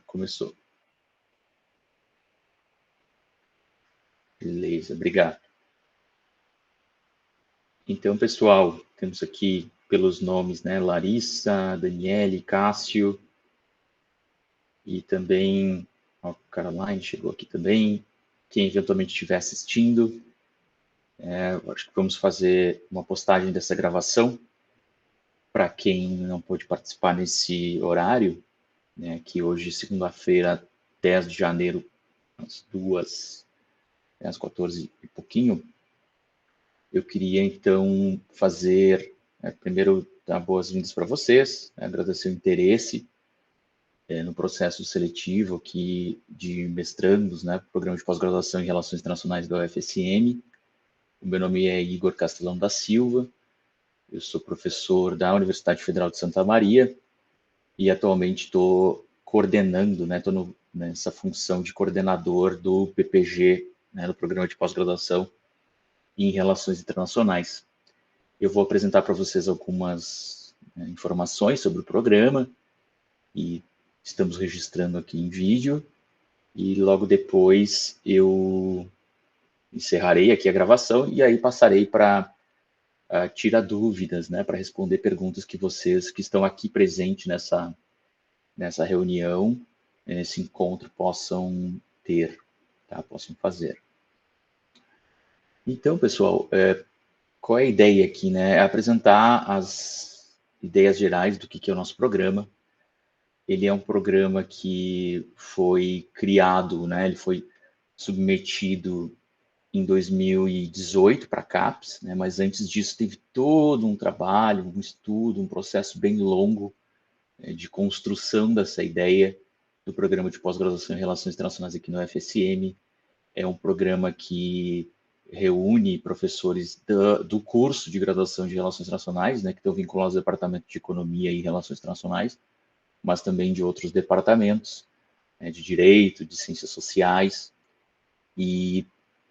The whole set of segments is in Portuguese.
Começou. Beleza, obrigado. Então, pessoal, temos aqui pelos nomes, né, Larissa, Daniele, Cássio, e também a Caroline chegou aqui também. Quem eventualmente estiver assistindo, acho que vamos fazer uma postagem dessa gravação para quem não pôde participar nesse horário, né, que hoje, segunda-feira, 10 de janeiro, às 14 e pouquinho. Eu queria, então, fazer, primeiro, dar boas-vindas para vocês, agradecer o interesse no processo seletivo aqui de mestrandos, né, programa de pós-graduação em Relações Internacionais da UFSM. O meu nome é Igor Castelão da Silva, eu sou professor da Universidade Federal de Santa Maria e atualmente estou coordenando, né, estou nessa função de coordenador do PPG, né, do Programa de Pós-Graduação em Relações Internacionais. Eu vou apresentar para vocês algumas informações sobre o programa e estamos registrando aqui em vídeo e logo depois eu encerrarei aqui a gravação e aí passarei para tirar dúvidas, né, para responder perguntas que vocês que estão aqui presentes nessa reunião, nesse encontro, possam ter, tá? Possam fazer. Então, pessoal, qual é a ideia aqui, né? É apresentar as ideias gerais do que é o nosso programa. Ele é um programa que foi criado, né? Ele foi submetido em 2018 para a CAPES, né? Mas antes disso teve todo um trabalho, um estudo, um processo bem longo de construção dessa ideia do programa de pós-graduação em Relações Internacionais aqui no UFSM. É um programa que reúne professores do curso de graduação de Relações Internacionais, né, que estão vinculados ao Departamento de Economia e Relações Internacionais, mas também de outros departamentos, né, de Direito, de Ciências Sociais. E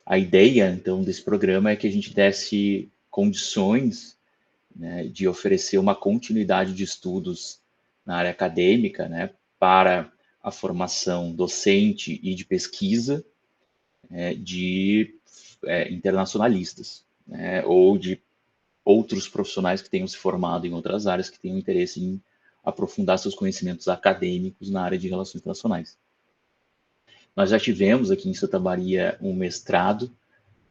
a ideia, então, desse programa é que a gente desse condições, né, de oferecer uma continuidade de estudos na área acadêmica, né, para a formação docente e de pesquisa de internacionalistas, né, ou de outros profissionais que tenham se formado em outras áreas, que tenham interesse em aprofundar seus conhecimentos acadêmicos na área de relações internacionais. Nós já tivemos aqui em Santa Maria um mestrado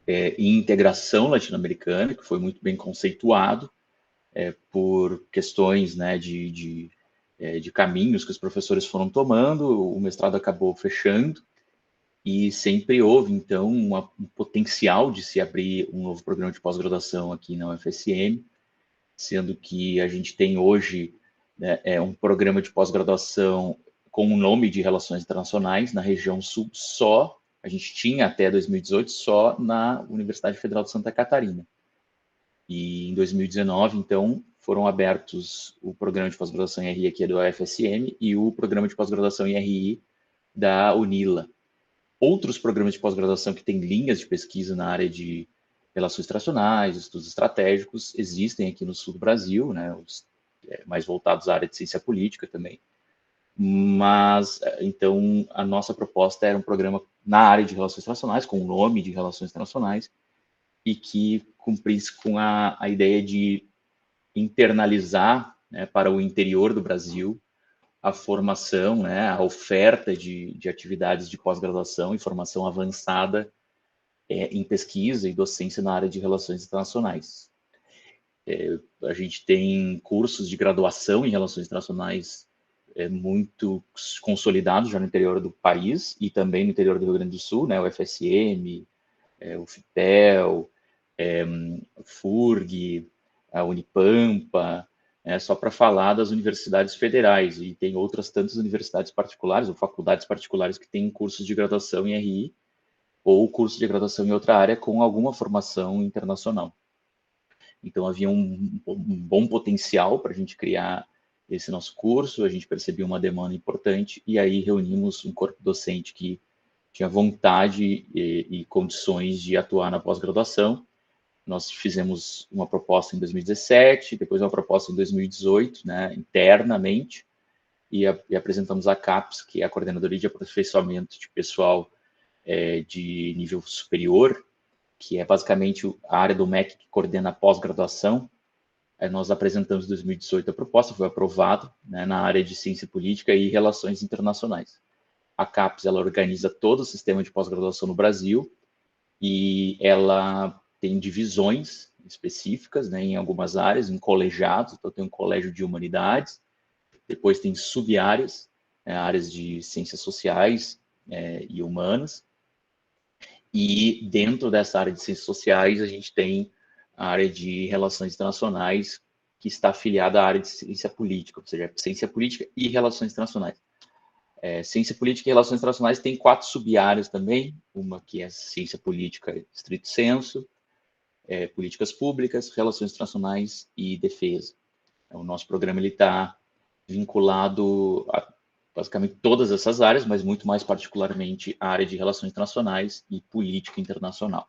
em integração latino-americana, que foi muito bem conceituado por questões, né, de caminhos que os professores foram tomando, o mestrado acabou fechando, e sempre houve, então, um potencial de se abrir um novo programa de pós-graduação aqui na UFSM, sendo que a gente tem hoje, né, um programa de pós-graduação com o nome de Relações Internacionais na região sul só, a gente tinha até 2018 só na Universidade Federal de Santa Catarina. E em 2019, então, foram abertos o programa de pós-graduação em RI aqui do UFSM e o programa de pós-graduação em RI da UNILA. Outros programas de pós-graduação que têm linhas de pesquisa na área de relações internacionais, estudos estratégicos, existem aqui no sul do Brasil, né, mais voltados à área de ciência política também. Mas, então, a nossa proposta era um programa na área de relações internacionais, com o nome de relações internacionais, e que cumprisse com a ideia de internalizar, né, para o interior do Brasil a formação, né, a oferta de atividades de pós-graduação e formação avançada em pesquisa e docência na área de relações internacionais. A gente tem cursos de graduação em relações internacionais muito consolidados já no interior do país e também no interior do Rio Grande do Sul, né, o FSM, o FIPEL, o FURG, a Unipampa, só para falar das universidades federais, e tem outras tantas universidades particulares ou faculdades particulares que têm cursos de graduação em RI ou curso de graduação em outra área com alguma formação internacional. Então, havia um bom potencial para a gente criar esse nosso curso, a gente percebeu uma demanda importante e aí reunimos um corpo docente que tinha vontade e condições de atuar na pós-graduação. Nós fizemos uma proposta em 2017, depois uma proposta em 2018, né, internamente, e apresentamos a CAPES, que é a Coordenadoria de Aperfeiçoamento de Pessoal de Nível Superior, que é basicamente a área do MEC que coordena a pós-graduação. Nós apresentamos em 2018 a proposta, foi aprovado, né, na área de Ciência Política e Relações Internacionais. A CAPES, ela organiza todo o sistema de pós-graduação no Brasil e ela tem divisões específicas, né, em algumas áreas, em colegiados. Então, tem um colégio de humanidades, depois tem sub-áreas, áreas de ciências sociais e humanas, e dentro dessa área de ciências sociais a gente tem a área de relações internacionais, que está afiliada à área de ciência política, ou seja, ciência política e relações internacionais. Ciência política e relações internacionais tem 4 sub-áreas também, uma que é ciência política estrito sensu, políticas públicas, relações internacionais e defesa. O nosso programa está vinculado a basicamente todas essas áreas, mas muito mais particularmente a área de relações internacionais e política internacional.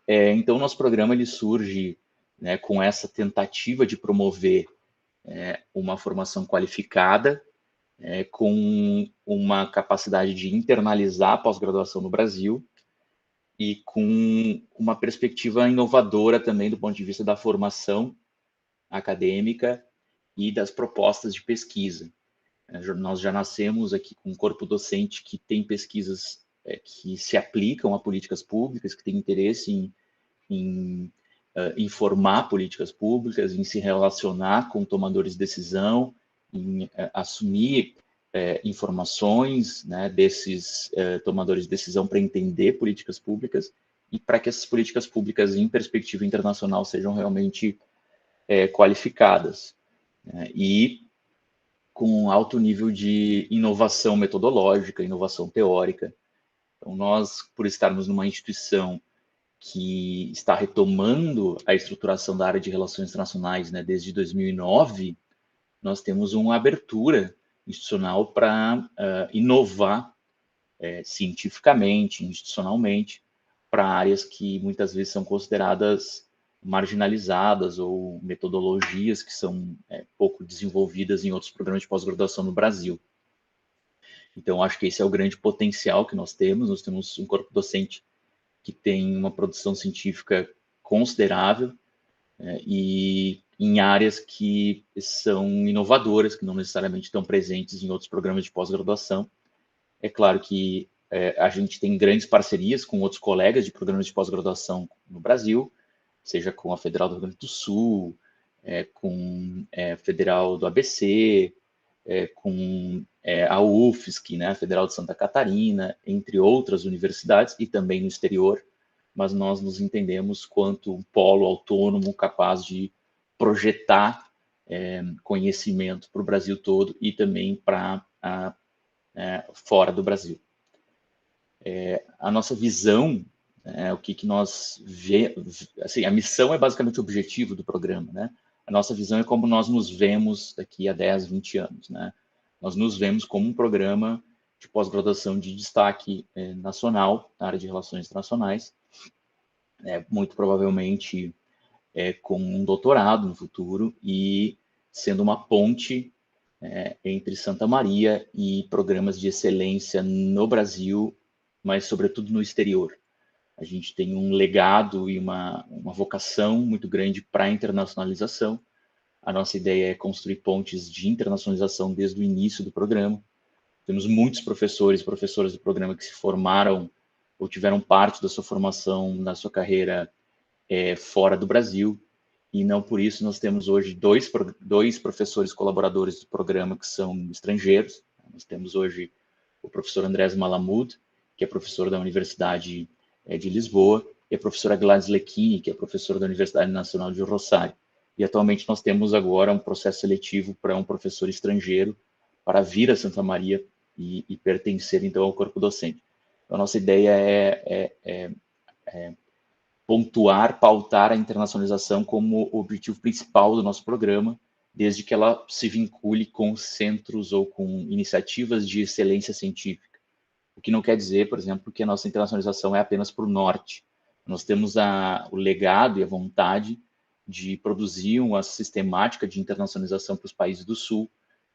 Então, nosso programa ele surge, né, com essa tentativa de promover uma formação qualificada, com uma capacidade de internalizar a pós-graduação no Brasil e com uma perspectiva inovadora também do ponto de vista da formação acadêmica e das propostas de pesquisa. Nós já nascemos aqui com um corpo docente que tem pesquisas que se aplicam a políticas públicas, que tem interesse em informar políticas públicas, em se relacionar com tomadores de decisão, em assumir informações, né, desses tomadores de decisão para entender políticas públicas e para que essas políticas públicas em perspectiva internacional sejam realmente qualificadas, né, e com alto nível de inovação metodológica, inovação teórica. Então, nós, por estarmos numa instituição que está retomando a estruturação da área de relações internacionais, né, desde 2009, nós temos uma abertura institucional para inovar cientificamente, institucionalmente, para áreas que muitas vezes são consideradas marginalizadas ou metodologias que são pouco desenvolvidas em outros programas de pós-graduação no Brasil. Então, acho que esse é o grande potencial que nós temos. Nós temos um corpo docente que tem uma produção científica considerável e em áreas que são inovadoras, que não necessariamente estão presentes em outros programas de pós-graduação. É claro que a gente tem grandes parcerias com outros colegas de programas de pós-graduação no Brasil, seja com a Federal do Rio Grande do Sul, com a Federal do ABC, com a UFSC, né, a Federal de Santa Catarina, entre outras universidades, e também no exterior, mas nós nos entendemos quanto um polo autônomo capaz de projetar conhecimento para o Brasil todo e também para fora do Brasil. A nossa visão, o que nós vemos, assim, a missão é basicamente o objetivo do programa, né? A nossa visão é como nós nos vemos daqui a 10, 20 anos, né? Nós nos vemos como um programa de pós-graduação de destaque nacional, na área de relações internacionais, muito provavelmente com um doutorado no futuro e sendo uma ponte entre Santa Maria e programas de excelência no Brasil, mas sobretudo no exterior. A gente tem um legado e uma vocação muito grande para a internacionalização. A nossa ideia é construir pontes de internacionalização desde o início do programa. Temos muitos professores e professoras do programa que se formaram ou tiveram parte da sua formação na sua carreira fora do Brasil, e não por isso nós temos hoje dois professores colaboradores do programa que são estrangeiros. Nós temos hoje o professor Andrés Malamud, que é professor da Universidade de Lisboa, e a professora Gladys Lecchini, que é professora da Universidade Nacional de Rosário. E atualmente nós temos agora um processo seletivo para um professor estrangeiro para vir a Santa Maria e pertencer então ao corpo docente. Então, a nossa ideia é pontuar, pautar a internacionalização como objetivo principal do nosso programa, desde que ela se vincule com centros ou com iniciativas de excelência científica. O que não quer dizer, por exemplo, que a nossa internacionalização é apenas para o norte. Nós temos o legado e a vontade de produzir uma sistemática de internacionalização para os países do sul,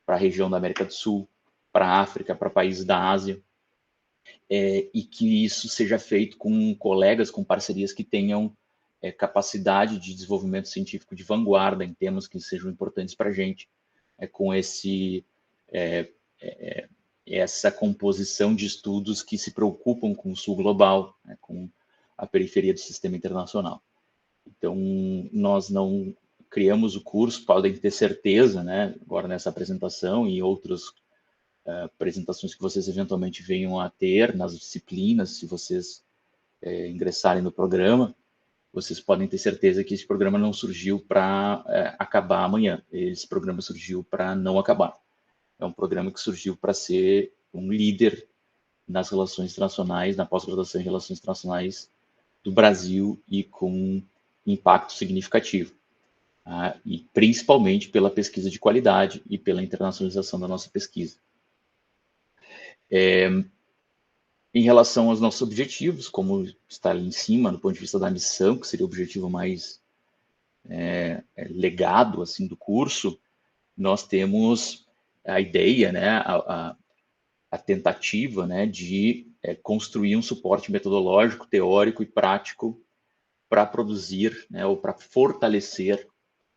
para a região da América do Sul, para a África, para países da Ásia, e que isso seja feito com colegas, com parcerias que tenham capacidade de desenvolvimento científico de vanguarda em temas que sejam importantes para a gente, com essa composição de estudos que se preocupam com o sul global, com a periferia do sistema internacional. Então, nós não criamos o curso, podem ter certeza, né, agora nessa apresentação e outras apresentações que vocês eventualmente venham a ter nas disciplinas, se vocês ingressarem no programa, vocês podem ter certeza que esse programa não surgiu para acabar amanhã. Esse programa surgiu para não acabar. É um programa que surgiu para ser um líder nas relações internacionais, na pós-graduação em relações internacionais do Brasil e com impacto significativo. E principalmente pela pesquisa de qualidade e pela internacionalização da nossa pesquisa. Em relação aos nossos objetivos, como está ali em cima, do ponto de vista da missão, que seria o objetivo mais legado assim, do curso, nós temos a ideia, né, a tentativa, né, de construir um suporte metodológico, teórico e prático para produzir, né, ou para fortalecer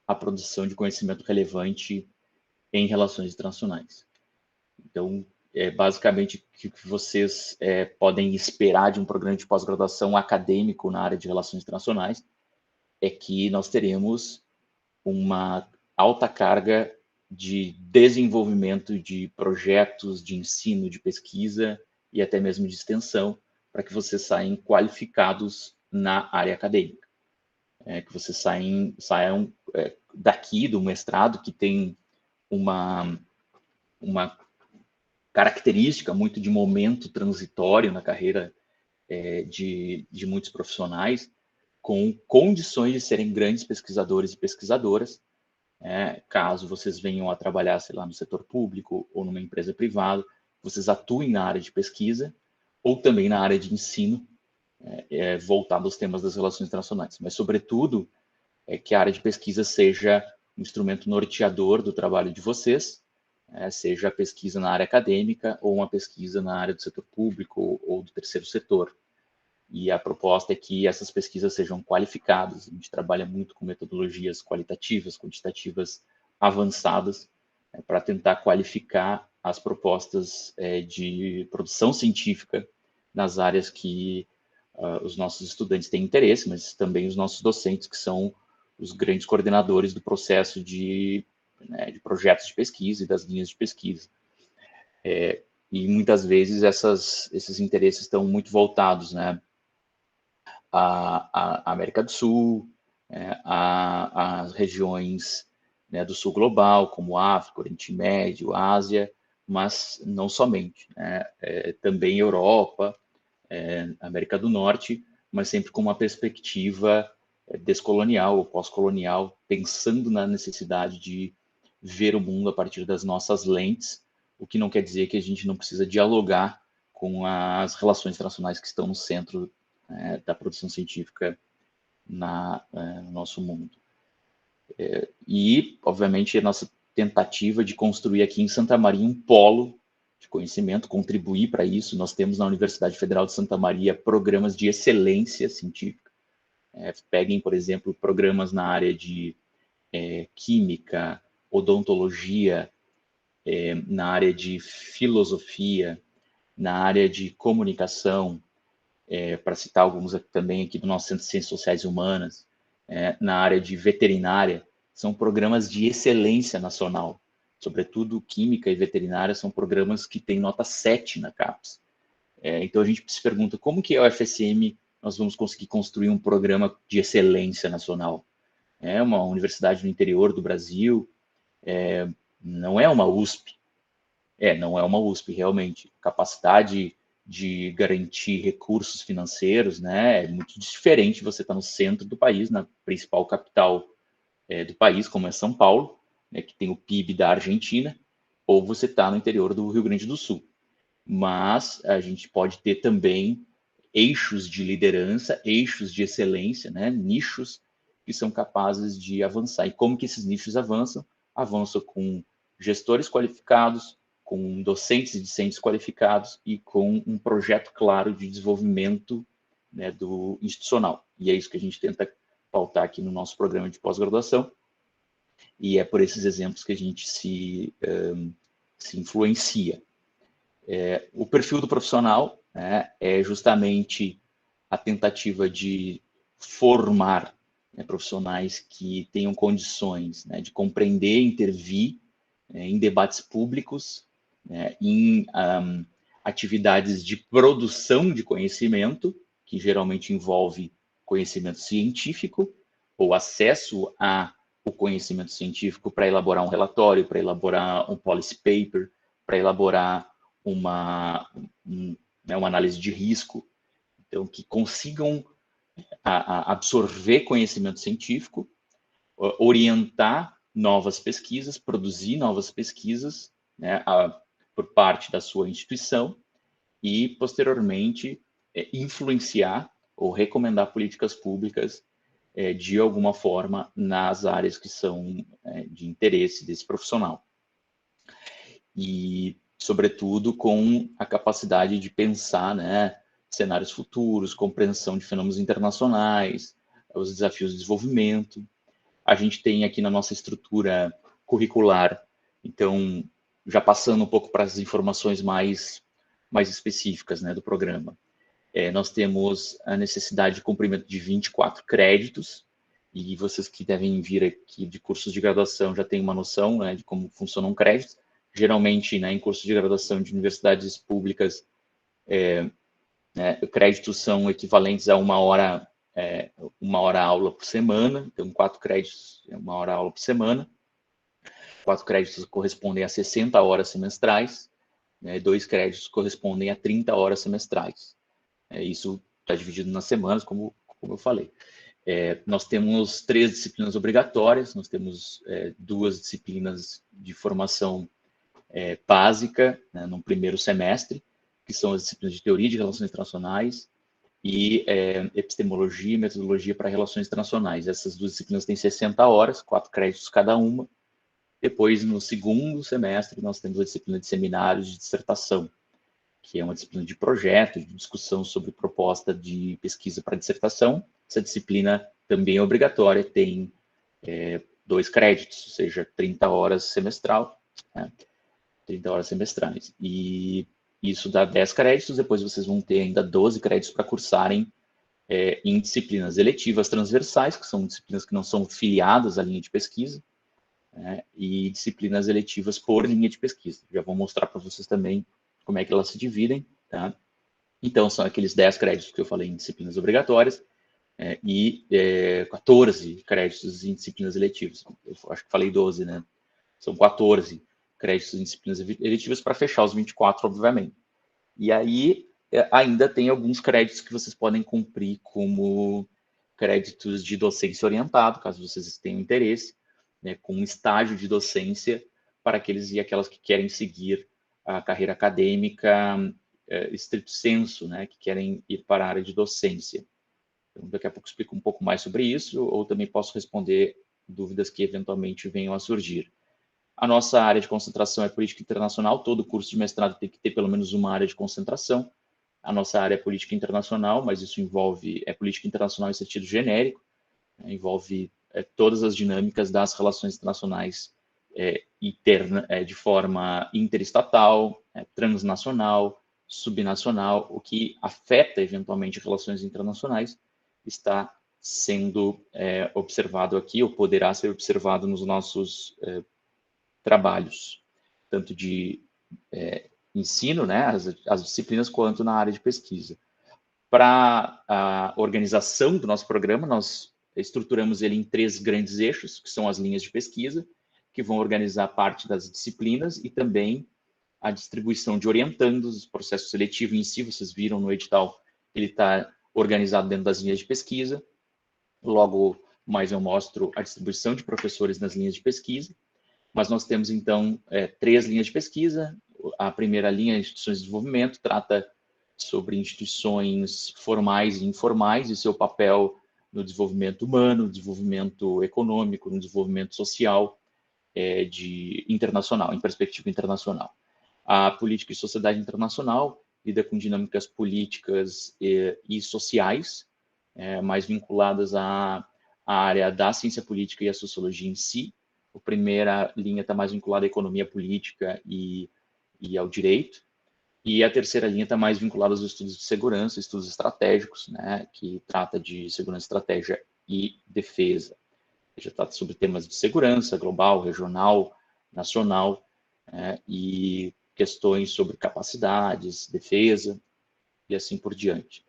a produção de conhecimento relevante em relações internacionais. Então, basicamente, o que vocês podem esperar de um programa de pós-graduação acadêmico na área de relações internacionais é que nós teremos uma alta carga de desenvolvimento de projetos de ensino, de pesquisa e até mesmo de extensão, para que vocês saiam qualificados na área acadêmica. Que vocês saiam daqui do mestrado, que tem uma característica muito de momento transitório na carreira de muitos profissionais, com condições de serem grandes pesquisadores e pesquisadoras, caso vocês venham a trabalhar, sei lá, no setor público ou numa empresa privada, vocês atuem na área de pesquisa ou também na área de ensino, voltado aos temas das relações internacionais. Mas, sobretudo, que a área de pesquisa seja um instrumento norteador do trabalho de vocês, seja a pesquisa na área acadêmica ou uma pesquisa na área do setor público ou do terceiro setor. E a proposta é que essas pesquisas sejam qualificadas. A gente trabalha muito com metodologias qualitativas, quantitativas avançadas, para tentar qualificar as propostas de produção científica nas áreas que os nossos estudantes têm interesse, mas também os nossos docentes, que são os grandes coordenadores do processo de projetos de pesquisa e das linhas de pesquisa. E muitas vezes esses interesses estão muito voltados, né, à América do Sul, às regiões, né, do sul global, como África, Oriente Médio, Ásia, mas não somente, né, também Europa, América do Norte, mas sempre com uma perspectiva descolonial ou pós-colonial, pensando na necessidade de ver o mundo a partir das nossas lentes, o que não quer dizer que a gente não precisa dialogar com as relações internacionais que estão no centro da produção científica no nosso mundo. E, obviamente, a nossa tentativa de construir aqui em Santa Maria um polo de conhecimento, contribuir para isso. Nós temos na Universidade Federal de Santa Maria programas de excelência científica. Peguem, por exemplo, programas na área de química, odontologia, na área de filosofia, na área de comunicação, para citar alguns também aqui do nosso Centro de Ciências Sociais e Humanas, na área de veterinária, são programas de excelência nacional. Sobretudo, química e veterinária são programas que têm nota 7 na CAPES. Então, a gente se pergunta como que a UFSM nós vamos conseguir construir um programa de excelência nacional. É uma universidade no interior do Brasil, não é uma USP. Não é uma USP, realmente. Capacidade de garantir recursos financeiros, né, é muito diferente você estar no centro do país, na principal capital do país, como é São Paulo, né, que tem o PIB da Argentina, ou você está no interior do Rio Grande do Sul. Mas a gente pode ter também eixos de liderança, eixos de excelência, né, nichos que são capazes de avançar. E como que esses nichos avançam? Avançam com gestores qualificados, com docentes e discentes qualificados e com um projeto claro de desenvolvimento, né, do institucional. E é isso que a gente tenta pautar aqui no nosso programa de pós-graduação, e é por esses exemplos que a gente se influencia. O perfil do profissional, né, é justamente a tentativa de formar, né, profissionais que tenham condições, né, de compreender, intervir, em debates públicos, né, em atividades de produção de conhecimento, que geralmente envolve conhecimento científico, ou acesso ao conhecimento científico para elaborar um relatório, para elaborar um policy paper, para elaborar uma análise de risco. Então, que consigam absorver conhecimento científico, orientar novas pesquisas, produzir novas pesquisas, né, por parte da sua instituição e, posteriormente, influenciar ou recomendar políticas públicas de alguma forma nas áreas que são de interesse desse profissional. E, sobretudo, com a capacidade de pensar, né, cenários futuros, compreensão de fenômenos internacionais, os desafios de desenvolvimento. A gente tem aqui na nossa estrutura curricular, então, já passando um pouco para as informações mais específicas, né, do programa. Nós temos a necessidade de cumprimento de 24 créditos, e vocês que devem vir aqui de cursos de graduação já têm uma noção, né, de como funcionam créditos. Geralmente, né, em cursos de graduação de universidades públicas, créditos são equivalentes a uma hora aula por semana, então 4 créditos é uma hora aula por semana. 4 créditos correspondem a 60 horas semestrais, né, 2 créditos correspondem a 30 horas semestrais. Isso está dividido nas semanas, como eu falei. Nós temos 3 disciplinas obrigatórias, nós temos 2 disciplinas de formação básica, né, no primeiro semestre, que são as disciplinas de teoria de relações internacionais e epistemologia e metodologia para relações internacionais. Essas 2 disciplinas têm 60 horas, 4 créditos cada uma. Depois, no segundo semestre, nós temos a disciplina de seminários de dissertação, que é uma disciplina de projeto, de discussão sobre proposta de pesquisa para dissertação. Essa disciplina também é obrigatória, tem 2 créditos, ou seja, 30 horas semestral, né? 30 horas semestrais. E isso dá 10 créditos, depois vocês vão ter ainda 12 créditos para cursarem em disciplinas eletivas transversais, que são disciplinas que não são filiadas à linha de pesquisa, né? E disciplinas eletivas por linha de pesquisa. Já vou mostrar para vocês também como é que elas se dividem, tá? Então, são aqueles 10 créditos que eu falei em disciplinas obrigatórias e 14 créditos em disciplinas eletivas. Eu acho que falei 12, né? São 14 créditos em disciplinas eletivas para fechar os 24, obviamente. E aí, ainda tem alguns créditos que vocês podem cumprir como créditos de docência orientado, caso vocês tenham interesse, né, com um estágio de docência para aqueles e aquelas que querem seguir a carreira acadêmica estrito sensu, né, que querem ir para a área de docência. Então, daqui a pouco eu explico um pouco mais sobre isso, ou também posso responder dúvidas que eventualmente venham a surgir. A nossa área de concentração é política internacional, todo curso de mestrado tem que ter pelo menos uma área de concentração. A nossa área é política internacional, mas isso envolve política internacional em sentido genérico, né, envolve todas as dinâmicas das relações internacionais de forma interestatal, transnacional, subnacional, o que afeta eventualmente relações internacionais, está sendo observado aqui, ou poderá ser observado nos nossos trabalhos, tanto de ensino, né, as disciplinas, quanto na área de pesquisa. Para a organização do nosso programa, nós estruturamos ele em 3 grandes eixos, que são as linhas de pesquisa, que vão organizar parte das disciplinas e também a distribuição de orientandos, o processo seletivo em si, vocês viram no edital, ele está organizado dentro das linhas de pesquisa. Logo mais eu mostro a distribuição de professores nas linhas de pesquisa, mas nós temos, então, 3 linhas de pesquisa. A primeira linha, instituições de desenvolvimento, trata sobre instituições formais e informais e seu papel no desenvolvimento humano, no desenvolvimento econômico, no desenvolvimento social, de internacional, em perspectiva internacional. A política e sociedade internacional lida com dinâmicas políticas e sociais, mais vinculadas à área da ciência política e à sociologia em si. A primeira linha está mais vinculada à economia política e ao direito. E a terceira linha está mais vinculada aos estudos de segurança, estudos estratégicos, né, que trata de segurança, estratégia e defesa. Já trata sobre temas de segurança global, regional, nacional, e questões sobre capacidades, defesa e assim por diante.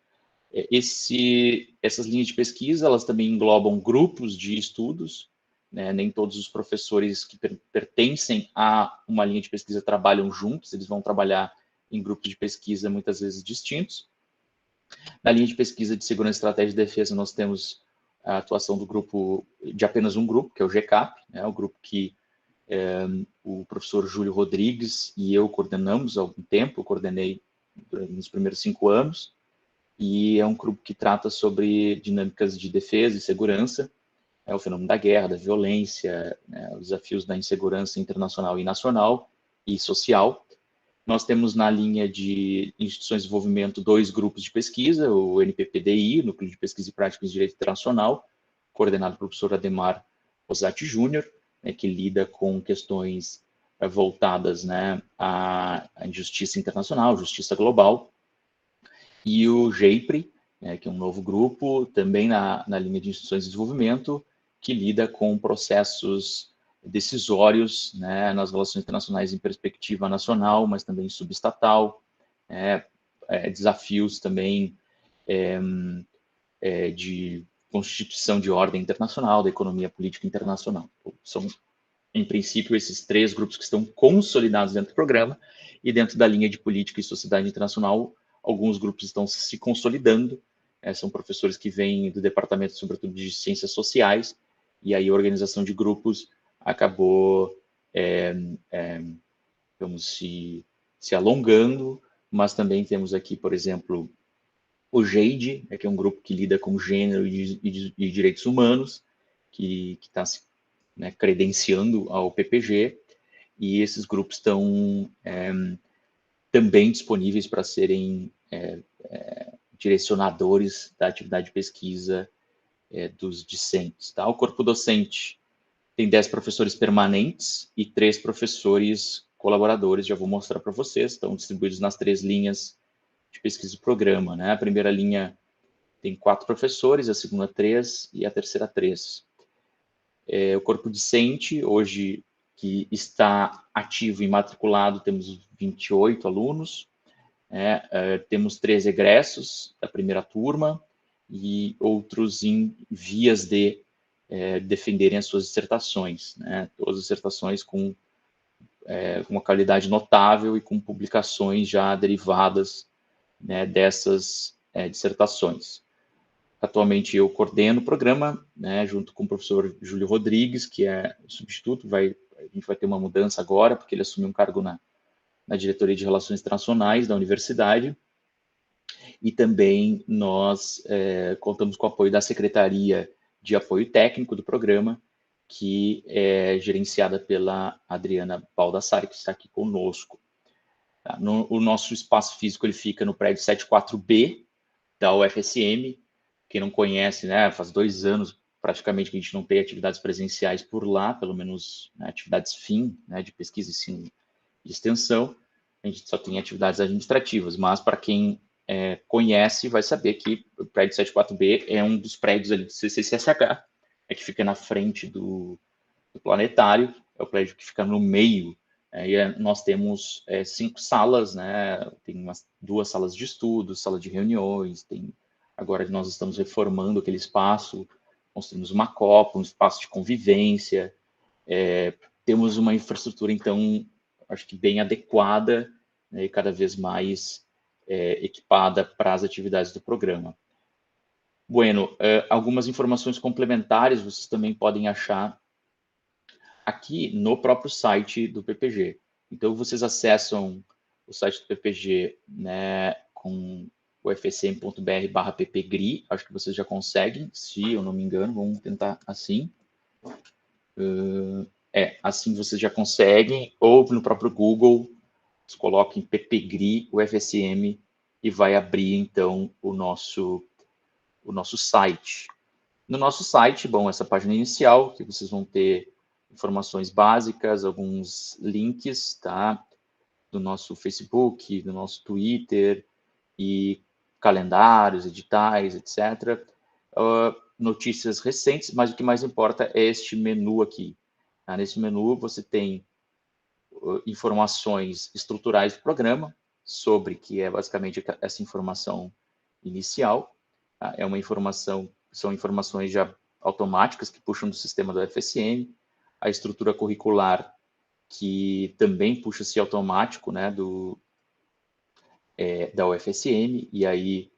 Essas linhas de pesquisa, elas também englobam grupos de estudos, né? Nem todos os professores que pertencem a uma linha de pesquisa trabalham juntos, eles vão trabalhar em grupos de pesquisa muitas vezes distintos. Na linha de pesquisa de segurança, estratégia e defesa, nós temos a atuação do grupo, de apenas um grupo, que é o GCAP, né? O grupo que o professor Júlio Rodrigues e eu coordenamos há algum tempo, eu coordenei nos primeiros 5 anos, e é um grupo que trata sobre dinâmicas de defesa e segurança, o fenômeno da guerra, da violência, né, os desafios da insegurança internacional e nacional e social. Nós temos na linha de instituições de desenvolvimento 2 grupos de pesquisa, o NPPDI, Núcleo de Pesquisa e Práticas de Direito Internacional, coordenado pelo professor Ademar Rosati Júnior, né, que lida com questões voltadas, né, à justiça internacional, justiça global, e o GEIPRE, que é um novo grupo, também na linha de instituições de desenvolvimento, que lida com processos decisórios, né, nas relações internacionais em perspectiva nacional, mas também subestatal, desafios também de constituição de ordem internacional, da economia política internacional. São, em princípio, esses 3 grupos que estão consolidados dentro do programa, e dentro da linha de política e sociedade internacional, alguns grupos estão se consolidando, são professores que vêm do departamento, sobretudo, de ciências sociais, e aí a organização de grupos acabou, vamos se alongando, mas também temos aqui, por exemplo, o GEIDE, que é um grupo que lida com gênero e direitos humanos, que está se credenciando ao PPG, e esses grupos estão também disponíveis para serem direcionadores da atividade de pesquisa dos discentes. Tá? O corpo docente tem 10 professores permanentes e 3 professores colaboradores, já vou mostrar para vocês, estão distribuídos nas 3 linhas de pesquisa do programa. Né? A primeira linha tem 4 professores, a segunda 3 e a terceira 3. O corpo discente, hoje, que está ativo e matriculado, temos 28 alunos, temos 3 egressos da primeira turma e outros em vias de defenderem as suas dissertações, né? Todas as dissertações com uma qualidade notável e com publicações já derivadas, né, dessas dissertações. Atualmente eu coordeno o programa, né, junto com o professor Júlio Rodrigues, que é substituto, a gente vai ter uma mudança agora, porque ele assumiu um cargo na diretoria de Relações Internacionais da universidade, e também nós contamos com o apoio da Secretaria de Apoio Técnico do programa, que é gerenciada pela Adriana Baldassari, que está aqui conosco. Tá? O nosso espaço físico ele fica no prédio 74B da UFSM. Quem não conhece, né, faz 2 anos praticamente que a gente não tem atividades presenciais por lá, pelo menos, né, atividades fim, né, de pesquisa, ensino e extensão. A gente só tem atividades administrativas, mas para quem conhece, vai saber que o prédio 74B é um dos prédios ali do CCCSH, que fica na frente do planetário, é o prédio que fica no meio, e nós temos 5 salas, né? Tem 2 salas de estudo, sala de reuniões, agora nós estamos reformando aquele espaço, construímos uma copa, um espaço de convivência, temos uma infraestrutura, então, acho que bem adequada, né, e cada vez mais equipada para as atividades do programa. Bueno, algumas informações complementares vocês também podem achar aqui no próprio site do PPG. Então, vocês acessam o site do PPG, né, com o fsm.br/ppgri, acho que vocês já conseguem, se eu não me engano, vamos tentar assim. Assim vocês já conseguem, ou no próprio Google, vocês coloquem PPGRI UFSM e vai abrir, então, o nosso site. No nosso site, bom, essa página inicial, que vocês vão ter informações básicas, alguns links, tá? Do nosso Facebook, do nosso Twitter, e calendários, editais, etc. Notícias recentes, mas o que mais importa é este menu aqui. Tá? Nesse menu você tem informações estruturais do programa, sobre que é basicamente essa informação inicial. Tá? São informações já automáticas que puxam do sistema do FSM, a estrutura curricular, que também puxa-se automático, né, da UFSM, e aí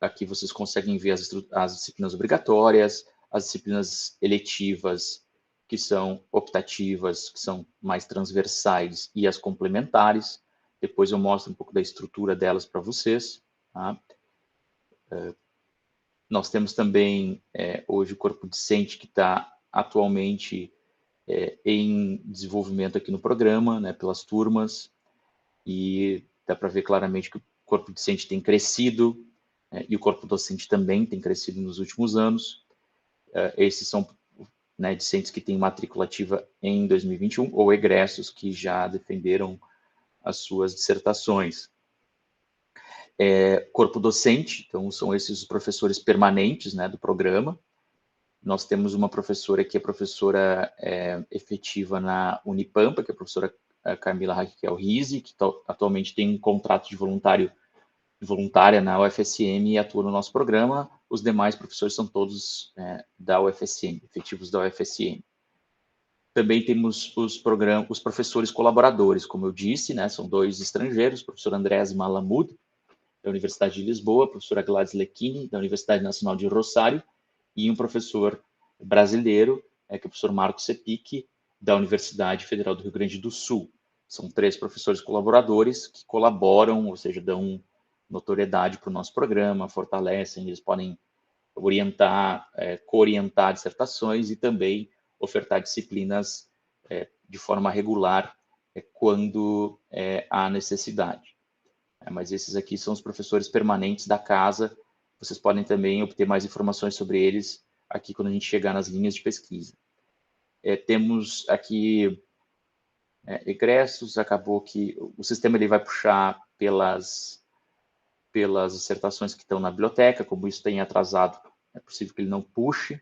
aqui vocês conseguem ver as disciplinas obrigatórias, as disciplinas eletivas, que são optativas, que são mais transversais, e as complementares. Depois eu mostro um pouco da estrutura delas para vocês. Tá? Nós temos também, hoje, o corpo discente, que está atualmente em desenvolvimento aqui no programa, né, pelas turmas, e dá para ver claramente que o corpo discente tem crescido, e o corpo docente também tem crescido nos últimos anos. Esses são, né, discentes que têm matrícula ativa em 2021, ou egressos que já defenderam as suas dissertações. Corpo docente, então, são esses os professores permanentes, né, do programa. Nós temos uma professora que é professora efetiva na Unipampa, que é a professora Camila Raquel Rizzi, que atualmente tem um contrato de voluntária na UFSM e atua no nosso programa. Os demais professores são todos da UFSM, efetivos da UFSM. Também temos os professores colaboradores, como eu disse, né, são 2 estrangeiros, o professor Andrés Malamud, da Universidade de Lisboa, a professora Gladys Lecchini, da Universidade Nacional de Rosário, e um professor brasileiro, que é o professor Marcos Sepic, da Universidade Federal do Rio Grande do Sul. São 3 professores colaboradores que colaboram, ou seja, dão notoriedade para o nosso programa, fortalecem, eles podem orientar, co-orientar dissertações e também ofertar disciplinas de forma regular quando há necessidade. Mas esses aqui são os professores permanentes da casa. Vocês podem também obter mais informações sobre eles aqui quando a gente chegar nas linhas de pesquisa. Temos aqui egressos, acabou que o sistema ele vai puxar pelas dissertações que estão na biblioteca, como isso tem atrasado, é possível que ele não puxe.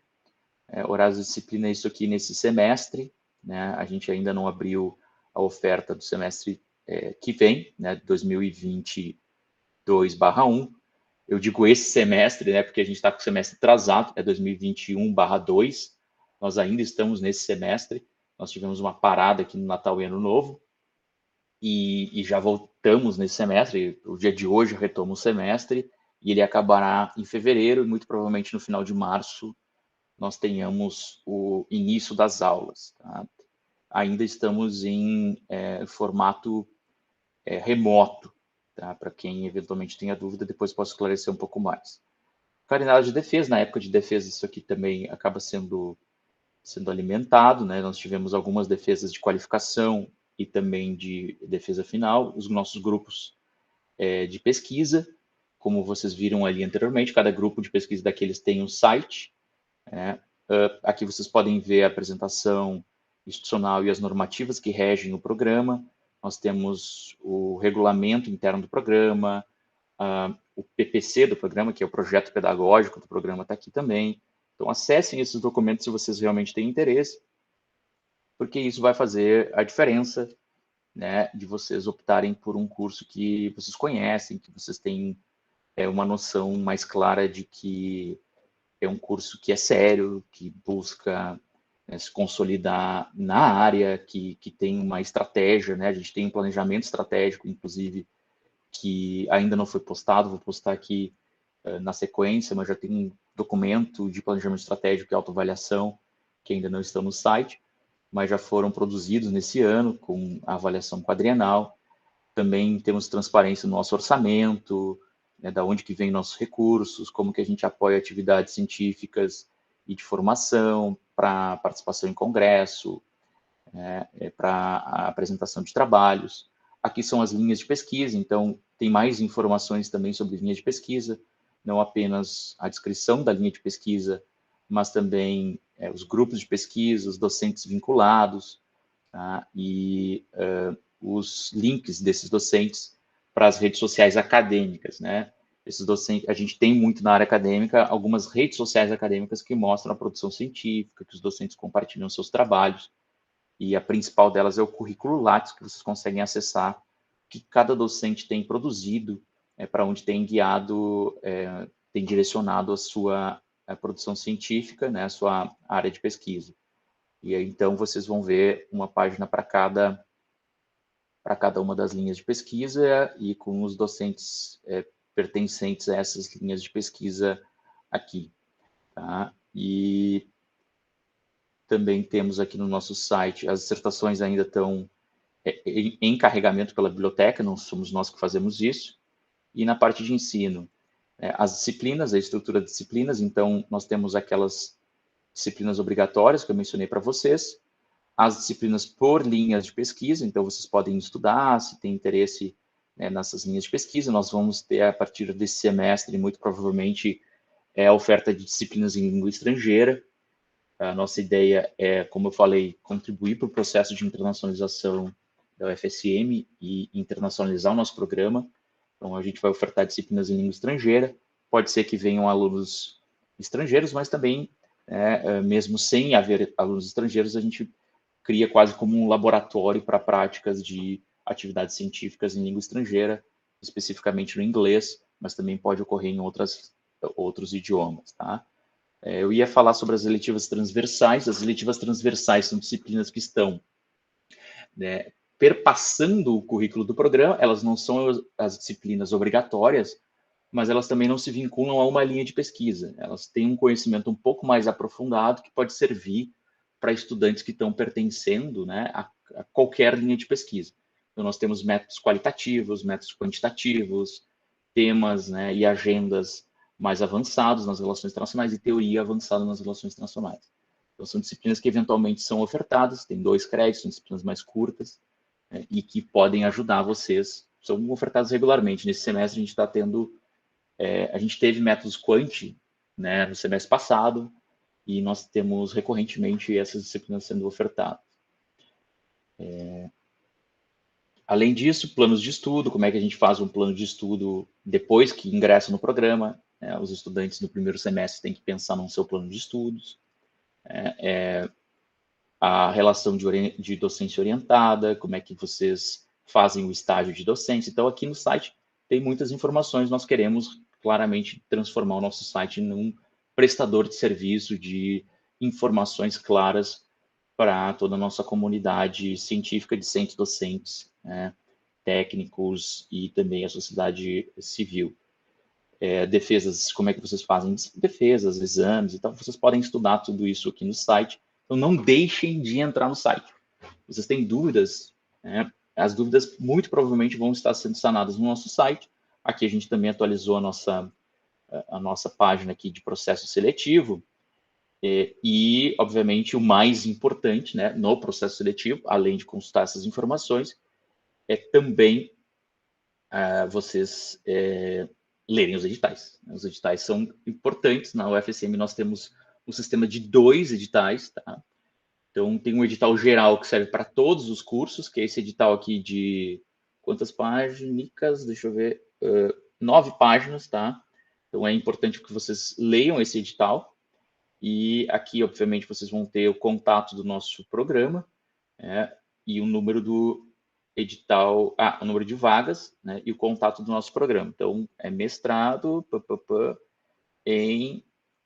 Horários de disciplina, isso aqui nesse semestre, né? A gente ainda não abriu a oferta do semestre que vem, né, 2022/1. Eu digo esse semestre, né, porque a gente está com o semestre atrasado, é 2021/2. Nós ainda estamos nesse semestre. Nós tivemos uma parada aqui no Natal e Ano Novo, e já voltamos nesse semestre. O dia de hoje retoma o semestre, e ele acabará em fevereiro, e muito provavelmente no final de março nós tenhamos o início das aulas. Tá? Ainda estamos em formato remoto, tá? Para quem eventualmente tenha dúvida, depois posso esclarecer um pouco mais. Calendário de defesa, na época de defesa, isso aqui também acaba sendo alimentado, né? Nós tivemos algumas defesas de qualificação e também de defesa final, os nossos grupos de pesquisa, como vocês viram ali anteriormente, cada grupo de pesquisa daqueles tem um site, né? Aqui vocês podem ver a apresentação institucional e as normativas que regem o programa. Nós temos o regulamento interno do programa, o PPC do programa, que é o projeto pedagógico do programa, está aqui também. Então, acessem esses documentos se vocês realmente têm interesse, porque isso vai fazer a diferença, né, de vocês optarem por um curso que vocês conhecem, que vocês têm uma noção mais clara de que é um curso que é sério, que busca se consolidar na área, que tem uma estratégia, né? A gente tem um planejamento estratégico, inclusive, que ainda não foi postado, vou postar aqui na sequência, mas já tem um documento de planejamento estratégico e autoavaliação que ainda não estão no site, mas já foram produzidos nesse ano com a avaliação quadrienal. Também temos transparência no nosso orçamento, né, da onde que vem nossos recursos, como que a gente apoia atividades científicas e de formação para participação em congresso, para a apresentação de trabalhos. Aqui são as linhas de pesquisa, então tem mais informações também sobre linhas de pesquisa, não apenas a descrição da linha de pesquisa, mas também os grupos de pesquisa, os docentes vinculados, tá? E os links desses docentes para as redes sociais acadêmicas, né? Esses docentes, a gente tem muito na área acadêmica algumas redes sociais acadêmicas que mostram a produção científica, que os docentes compartilham seus trabalhos, e a principal delas é o currículo Lattes, que vocês conseguem acessar, que cada docente tem produzido, para onde tem guiado, tem direcionado a sua produção científica, né, a sua área de pesquisa. E aí, então, vocês vão ver uma página para cada uma das linhas de pesquisa e com os docentes pertencentes a essas linhas de pesquisa aqui. Tá? E também temos aqui no nosso site, as dissertações ainda estão em carregamento pela biblioteca, não somos nós que fazemos isso. E na parte de ensino, as disciplinas, a estrutura de disciplinas, então nós temos aquelas disciplinas obrigatórias que eu mencionei para vocês, as disciplinas por linhas de pesquisa, então vocês podem estudar, se tem interesse nessas linhas de pesquisa, nós vamos ter a partir desse semestre, muito provavelmente, a oferta de disciplinas em língua estrangeira. A nossa ideia é, como eu falei, contribuir para o processo de internacionalização da UFSM e internacionalizar o nosso programa. Então, a gente vai ofertar disciplinas em língua estrangeira. Pode ser que venham alunos estrangeiros, mas também, mesmo sem haver alunos estrangeiros, a gente cria quase como um laboratório para práticas de atividades científicas em língua estrangeira, especificamente no inglês, mas também pode ocorrer em outros idiomas, tá? Eu ia falar sobre as eletivas transversais. As eletivas transversais são disciplinas que estão perpassando o currículo do programa, elas não são as disciplinas obrigatórias, mas elas também não se vinculam a uma linha de pesquisa. Elas têm um conhecimento um pouco mais aprofundado que pode servir para estudantes que estão pertencendo, né, a qualquer linha de pesquisa. Então, nós temos métodos qualitativos, métodos quantitativos, temas, né, e agendas mais avançados nas relações internacionais e teoria avançada nas relações internacionais. Então, são disciplinas que eventualmente são ofertadas, tem 2 créditos, são disciplinas mais curtas, né, e que podem ajudar vocês, são ofertadas regularmente. Nesse semestre, a gente está tendo, a gente teve métodos quant, né, no semestre passado, e nós temos recorrentemente essas disciplinas sendo ofertadas. Além disso, planos de estudo, como é que a gente faz um plano de estudo depois que ingressa no programa, né? Os estudantes no primeiro semestre têm que pensar no seu plano de estudos, a relação de docência orientada, como é que vocês fazem o estágio de docência. Então, aqui no site tem muitas informações, nós queremos claramente transformar o nosso site num prestador de serviço de informações claras para toda a nossa comunidade científica, discentes, docentes, né, técnicos e também a sociedade civil. Defesas, como é que vocês fazem defesas, exames e tal, vocês podem estudar tudo isso aqui no site. Então, não deixem de entrar no site. Vocês têm dúvidas, né? As dúvidas muito provavelmente vão estar sendo sanadas no nosso site. Aqui a gente também atualizou a nossa página aqui de processo seletivo. E, obviamente, o mais importante, né, no processo seletivo, além de consultar essas informações, é também vocês lerem os editais. Os editais são importantes. Na UFSM nós temos um sistema de 2 editais, tá? Então, tem um edital geral que serve para todos os cursos, que é esse edital aqui de quantas páginas? Deixa eu ver. 9 páginas, tá? Então, é importante que vocês leiam esse edital. E aqui, obviamente, vocês vão ter o contato do nosso programa, e o número do edital, o número de vagas, né, e o contato do nosso programa. Então, é mestrado em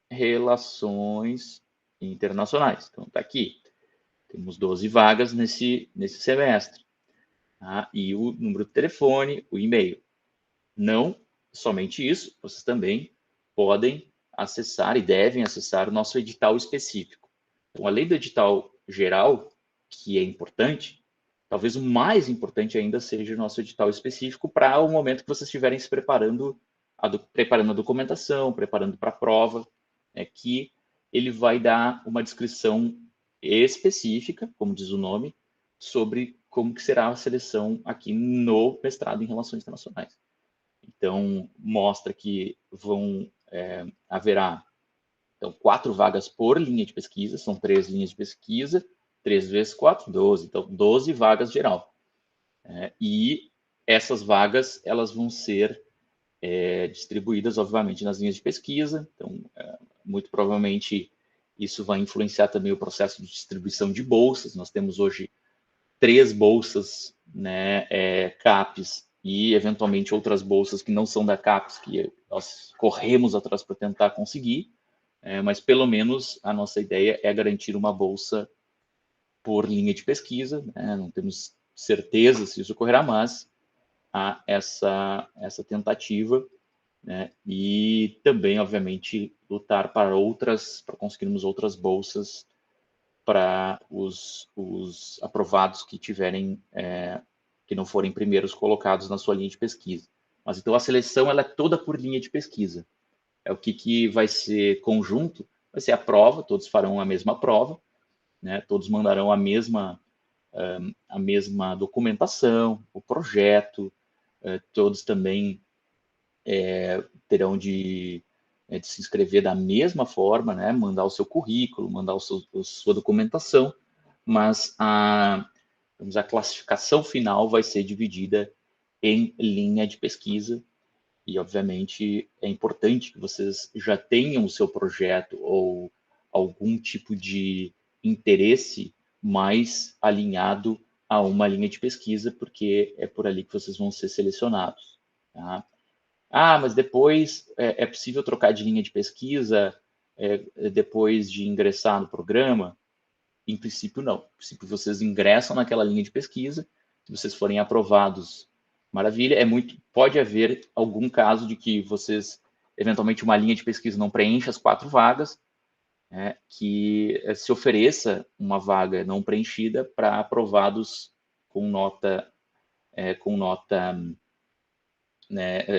relações internacionais. Então, está aqui. Temos 12 vagas nesse semestre. Tá? E o número de telefone, o e-mail. Não somente isso, vocês também podem acessar e devem acessar o nosso edital específico. Então, além do edital geral, que é importante, talvez o mais importante ainda seja o nosso edital específico para o momento que vocês estiverem se preparando, preparando a documentação, preparando para a prova, que ele vai dar uma descrição específica, como diz o nome, sobre como que será a seleção aqui no mestrado em Relações Internacionais. Então, mostra que haverá então, 4 vagas por linha de pesquisa, são 3 linhas de pesquisa, 3 vezes 4, 12, então 12 vagas geral. E essas vagas, elas vão ser distribuídas, obviamente, nas linhas de pesquisa, então, muito provavelmente, isso vai influenciar também o processo de distribuição de bolsas. Nós temos hoje 3 bolsas, né, CAPES, e eventualmente outras bolsas que não são da CAPES, que nós corremos atrás para tentar conseguir, mas pelo menos a nossa ideia é garantir uma bolsa por linha de pesquisa, né? Não temos certeza se isso ocorrerá, mas há essa tentativa, né? E também, obviamente, lutar para conseguirmos outras bolsas para os aprovados que tiverem, que não forem primeiros colocados na sua linha de pesquisa. Mas então a seleção ela é toda por linha de pesquisa. O que vai ser conjunto, vai ser a prova, todos farão a mesma prova, né? Todos mandarão a mesma documentação, o projeto, todos também terão de se inscrever da mesma forma, né? Mandar o seu currículo, mandar a sua documentação, mas a classificação final vai ser dividida em linha de pesquisa e, obviamente, é importante que vocês já tenham o seu projeto ou algum tipo de interesse mais alinhado a uma linha de pesquisa, porque é por ali que vocês vão ser selecionados. Tá? Mas depois é possível trocar de linha de pesquisa depois de ingressar no programa? Em princípio, não. Em princípio, vocês ingressam naquela linha de pesquisa, se vocês forem aprovados, maravilha. Pode haver algum caso de que vocês, eventualmente, uma linha de pesquisa não preencha as 4 vagas, que se ofereça uma vaga não preenchida para aprovados com nota,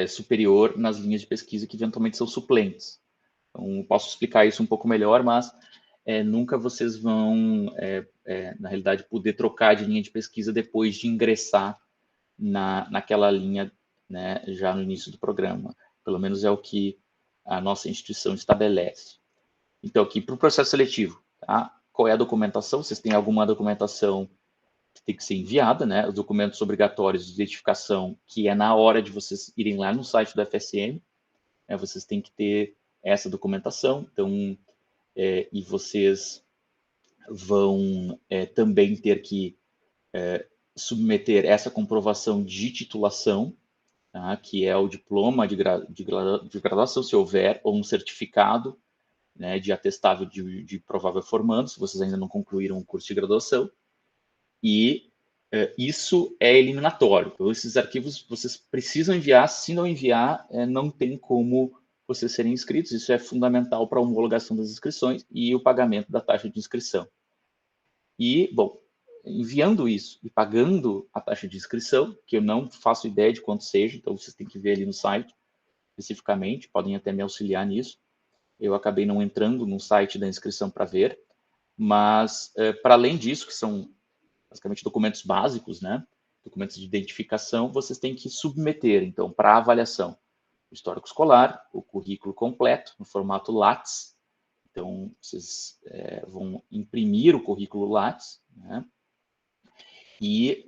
superior nas linhas de pesquisa que eventualmente são suplentes. Então, posso explicar isso um pouco melhor, mas nunca vocês vão, na realidade, poder trocar de linha de pesquisa depois de ingressar naquela linha, né, já no início do programa. Pelo menos é o que a nossa instituição estabelece. Então, aqui, para o processo seletivo, tá? Qual é a documentação? Vocês têm alguma documentação que tem que ser enviada, né? Os documentos obrigatórios de identificação, que é na hora de vocês irem lá no site do FSM, vocês têm que ter essa documentação. Então, e vocês vão também ter que submeter essa comprovação de titulação, tá? Que é o diploma de graduação, se houver, ou um certificado, né, de atestável de provável formando, se vocês ainda não concluíram o curso de graduação, e isso é eliminatório. Então, esses arquivos vocês precisam enviar, se não enviar, não tem como vocês serem inscritos, isso é fundamental para a homologação das inscrições e o pagamento da taxa de inscrição. E, bom, enviando isso e pagando a taxa de inscrição, que eu não faço ideia de quanto seja, então vocês têm que ver ali no site especificamente, podem até me auxiliar nisso. Eu acabei não entrando no site da inscrição para ver, mas para além disso, que são basicamente documentos básicos, né? Documentos de identificação, vocês têm que submeter, então, para avaliação, o histórico escolar, o currículo completo, no formato Lattes. Então, vocês vão imprimir o currículo Lattes, né? E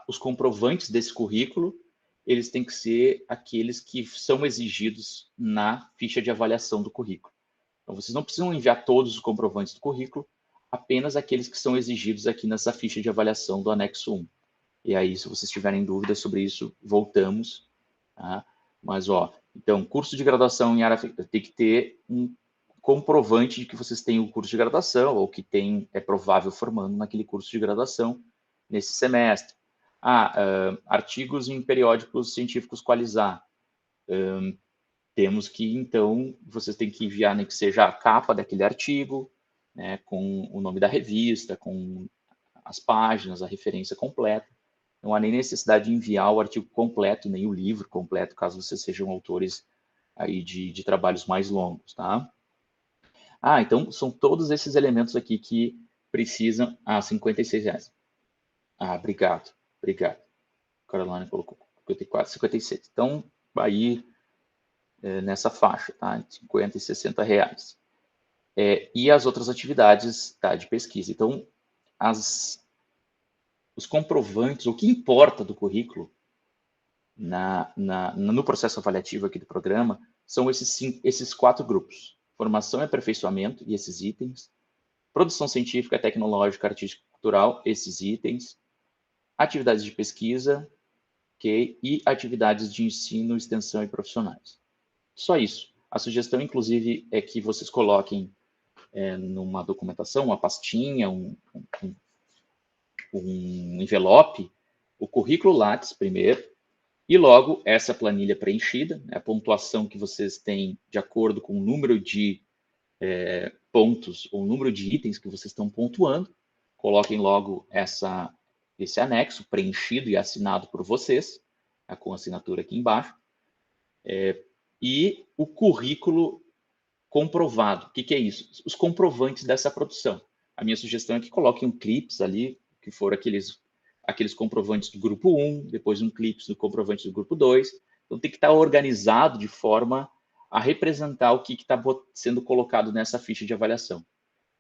os comprovantes desse currículo, eles têm que ser aqueles que são exigidos na ficha de avaliação do currículo. Então, vocês não precisam enviar todos os comprovantes do currículo, apenas aqueles que são exigidos aqui nessa ficha de avaliação do anexo 1. E aí, se vocês tiverem dúvidas sobre isso, voltamos. Tá? Mas, então, curso de graduação em área tem que ter um comprovante de que vocês têm o curso de graduação ou que é provável formando naquele curso de graduação nesse semestre. Artigos em periódicos científicos Qualizar. Temos que, então, vocês têm que enviar, nem que seja a capa daquele artigo, né, com o nome da revista, com as páginas, a referência completa. Não há nem necessidade de enviar o artigo completo, nem o livro completo, caso vocês sejam autores aí de trabalhos mais longos, tá? Então, são todos esses elementos aqui que precisam a R$ 56. Obrigado. Caroline colocou 54, 56. Então, aí nessa faixa, tá? De 50 e 60 reais. E as outras atividades, tá, de pesquisa. Então, os comprovantes, o que importa do currículo no processo avaliativo aqui do programa são esses 4 grupos: formação e aperfeiçoamento, e esses itens; produção científica, tecnológica, artística e cultural, esses itens; atividades de pesquisa, okay, e atividades de ensino, extensão e profissionais. Só isso. A sugestão, inclusive, é que vocês coloquem numa documentação, uma pastinha, um envelope, o currículo Lattes primeiro, e logo essa planilha preenchida, a pontuação que vocês têm de acordo com o número de pontos ou o número de itens que vocês estão pontuando. Coloquem logo esse anexo preenchido e assinado por vocês, com a assinatura aqui embaixo. E o currículo comprovado. O que é isso? Os comprovantes dessa produção. A minha sugestão é que coloquem clips ali, que foram aqueles comprovantes do grupo 1, depois clips do comprovante do grupo 2. Então tem que estar organizado de forma a representar o que está sendo colocado nessa ficha de avaliação.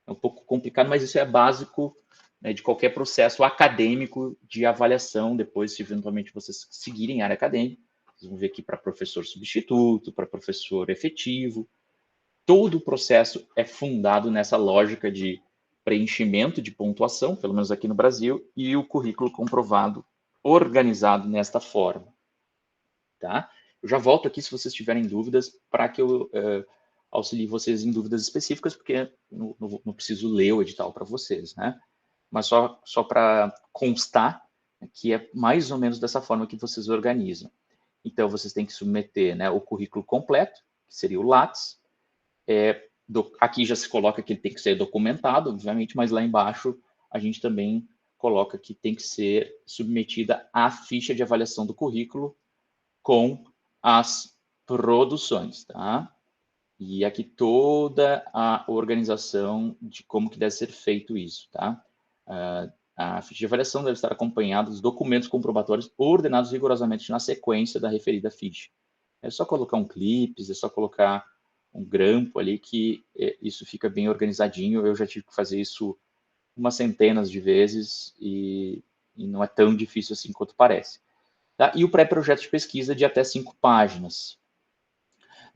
É um pouco complicado, mas isso é básico, né, de qualquer processo acadêmico de avaliação. Depois, se eventualmente vocês seguirem a área acadêmica, vocês vão ver aqui para professor substituto, para professor efetivo. Todo o processo é fundado nessa lógica de preenchimento de pontuação, pelo menos aqui no Brasil, e o currículo comprovado, organizado nesta forma. Tá? Eu já volto aqui se vocês tiverem dúvidas, para que eu auxilie vocês em dúvidas específicas, porque não preciso ler o edital para vocês, né? Mas só para constar que é mais ou menos dessa forma que vocês organizam. Então, vocês têm que submeter, né, o currículo completo, que seria o Lattes. Aqui já se coloca que ele tem que ser documentado, obviamente, mas lá embaixo a gente também coloca que tem que ser submetida a ficha de avaliação do currículo com as produções, tá? E aqui toda a organização de como que deve ser feito isso, tá? A ficha de avaliação deve estar acompanhada dos documentos comprobatórios ordenados rigorosamente na sequência da referida ficha. É só colocar um clipes, é só colocar um grampo ali que isso fica bem organizadinho. Eu já tive que fazer isso umas centenas de vezes e não é tão difícil assim quanto parece. Tá? E o pré-projeto de pesquisa de até 5 páginas.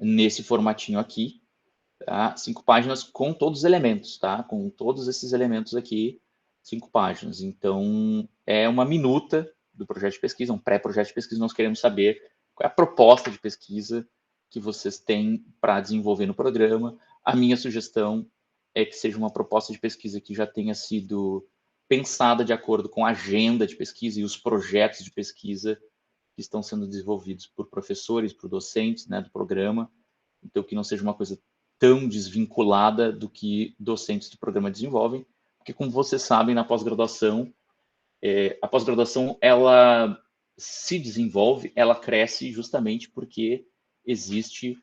Nesse formatinho aqui, tá? 5 páginas com todos os elementos, tá? Com todos esses elementos aqui, 5 páginas. Então, é uma minuta do projeto de pesquisa, um pré-projeto de pesquisa. Nós queremos saber qual é a proposta de pesquisa que vocês têm para desenvolver no programa. A minha sugestão é que seja uma proposta de pesquisa que já tenha sido pensada de acordo com a agenda de pesquisa e os projetos de pesquisa que estão sendo desenvolvidos por professores, por docentes, né, do programa. Então, que não seja uma coisa tão desvinculada do que docentes do programa desenvolvem, porque, como vocês sabem, na pós-graduação, a pós-graduação, ela se desenvolve, ela cresce justamente porque existe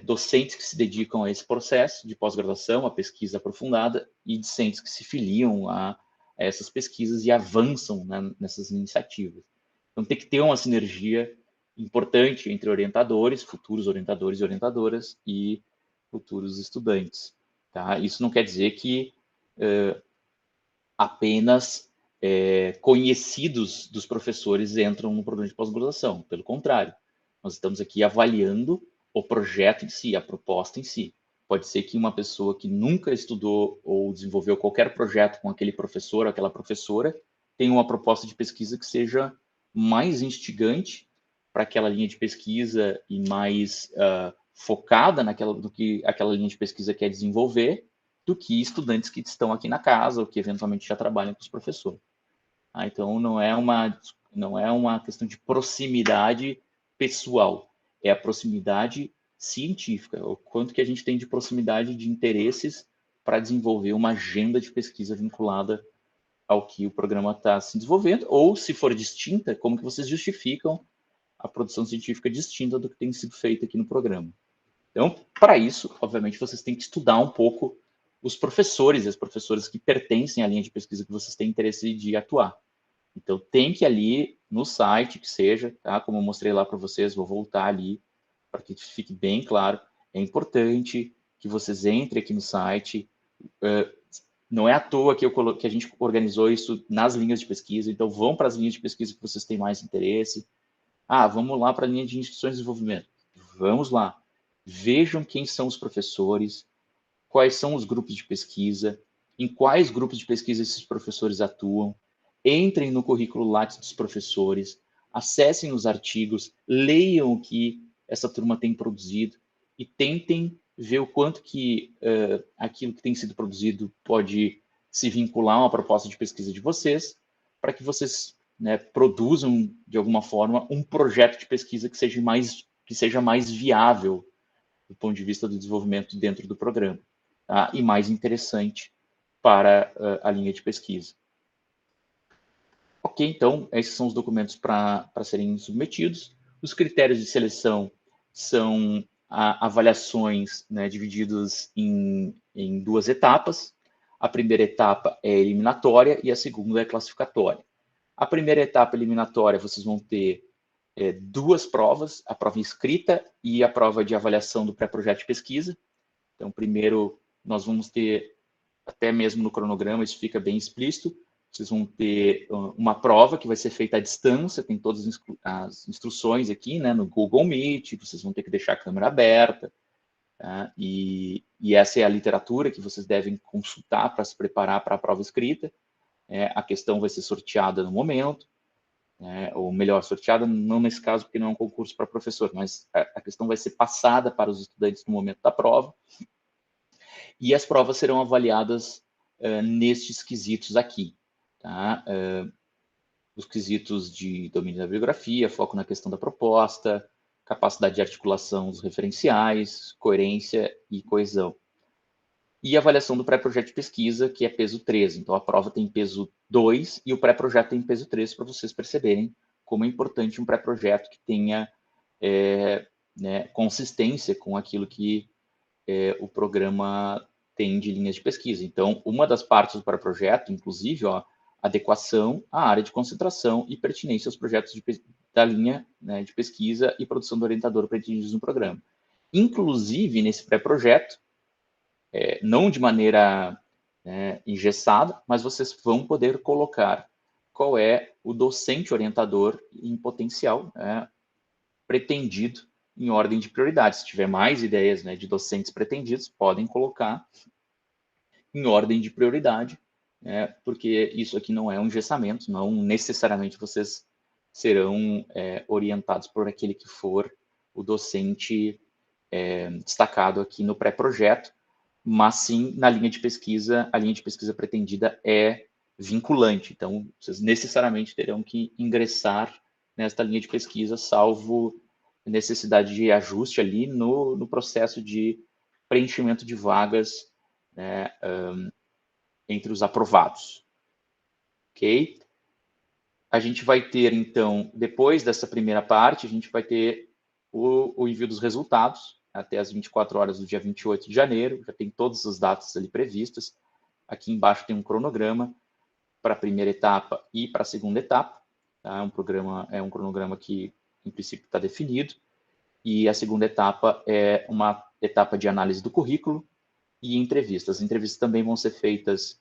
docentes que se dedicam a esse processo de pós-graduação, a pesquisa aprofundada, e discentes que se filiam a essas pesquisas e avançam, né, nessas iniciativas. Então, tem que ter uma sinergia importante entre orientadores, futuros orientadores e orientadoras, e futuros estudantes. Tá? Isso não quer dizer que apenas conhecidos dos professores entram no programa de pós-graduação. Pelo contrário, nós estamos aqui avaliando o projeto em si, a proposta em si. Pode ser que uma pessoa que nunca estudou ou desenvolveu qualquer projeto com aquele professor, aquela professora, tenha uma proposta de pesquisa que seja mais instigante para aquela linha de pesquisa e mais focada no que aquela linha de pesquisa quer desenvolver, do que estudantes que estão aqui na casa ou que eventualmente já trabalham com os professores. Então, não é uma questão de proximidade pessoal, é a proximidade científica, o quanto que a gente tem de proximidade de interesses para desenvolver uma agenda de pesquisa vinculada ao que o programa está se desenvolvendo, ou, se for distinta, como que vocês justificam a produção científica distinta do que tem sido feito aqui no programa. Então, para isso, obviamente, vocês têm que estudar um pouco os professores e as professoras que pertencem à linha de pesquisa que vocês têm interesse de atuar. Então, tem que ir ali no site, que seja, tá? Como eu mostrei lá para vocês, vou voltar ali para que fique bem claro. É importante que vocês entrem aqui no site. Não é à toa que a gente organizou isso nas linhas de pesquisa, então vão para as linhas de pesquisa que vocês têm mais interesse. Ah, vamos lá para a linha de instituições de desenvolvimento. Vamos lá. Vejam quem são os professores, quais são os grupos de pesquisa, em quais grupos de pesquisa esses professores atuam. Entrem no currículo Lattes dos professores, acessem os artigos, leiam o que essa turma tem produzido e tentem ver o quanto que aquilo que tem sido produzido pode se vincular a uma proposta de pesquisa de vocês, para que vocês, né, produzam, de alguma forma, um projeto de pesquisa que seja mais viável do ponto de vista do desenvolvimento dentro do programa, tá? E mais interessante para a linha de pesquisa. Ok, então, esses são os documentos para serem submetidos. Os critérios de seleção são avaliações, né, divididas em duas etapas. A primeira etapa é eliminatória e a segunda é classificatória. A primeira etapa eliminatória, vocês vão ter duas provas, a prova escrita e a prova de avaliação do pré-projeto de pesquisa. Então, primeiro, nós vamos ter, até mesmo no cronograma, isso fica bem explícito, vocês vão ter uma prova que vai ser feita à distância, tem todas as instruções aqui, né, no Google Meet, vocês vão ter que deixar a câmera aberta, tá? E essa é a literatura que vocês devem consultar para se preparar para a prova escrita. A questão vai ser sorteada no momento, ou melhor, sorteada não nesse caso, porque não é um concurso para professor, mas a questão vai ser passada para os estudantes no momento da prova, e as provas serão avaliadas nestes quesitos aqui, tá? Os quesitos de domínio da bibliografia, foco na questão da proposta, capacidade de articulação dos referenciais, coerência e coesão. E a avaliação do pré-projeto de pesquisa, que é peso 3. Então, a prova tem peso 2 e o pré-projeto tem peso 3, para vocês perceberem como é importante um pré-projeto que tenha né, consistência com aquilo que o programa tem de linhas de pesquisa. Então, uma das partes do pré-projeto, inclusive, adequação à área de concentração e pertinência aos projetos da linha, né, de pesquisa e produção do orientador pretendidos no programa. Inclusive, nesse pré-projeto, não de maneira engessada, mas vocês vão poder colocar qual é o docente orientador em potencial pretendido em ordem de prioridade. Se tiver mais ideias, né, de docentes pretendidos, podem colocar em ordem de prioridade, porque isso aqui não é um engessamento, não necessariamente vocês serão orientados por aquele que for o docente destacado aqui no pré-projeto, mas sim na linha de pesquisa, a linha de pesquisa pretendida é vinculante, então vocês necessariamente terão que ingressar nesta linha de pesquisa, salvo necessidade de ajuste ali no processo de preenchimento de vagas, né, entre os aprovados. Ok? A gente vai ter, então, depois dessa primeira parte, a gente vai ter o envio dos resultados, até as 24 horas do dia 28 de janeiro, já tem todas as datas ali previstas. Aqui embaixo tem um cronograma para a primeira etapa e para a segunda etapa. Tá? É um cronograma que, em princípio, está definido. E a segunda etapa é uma etapa de análise do currículo e entrevistas. As entrevistas também vão ser feitas,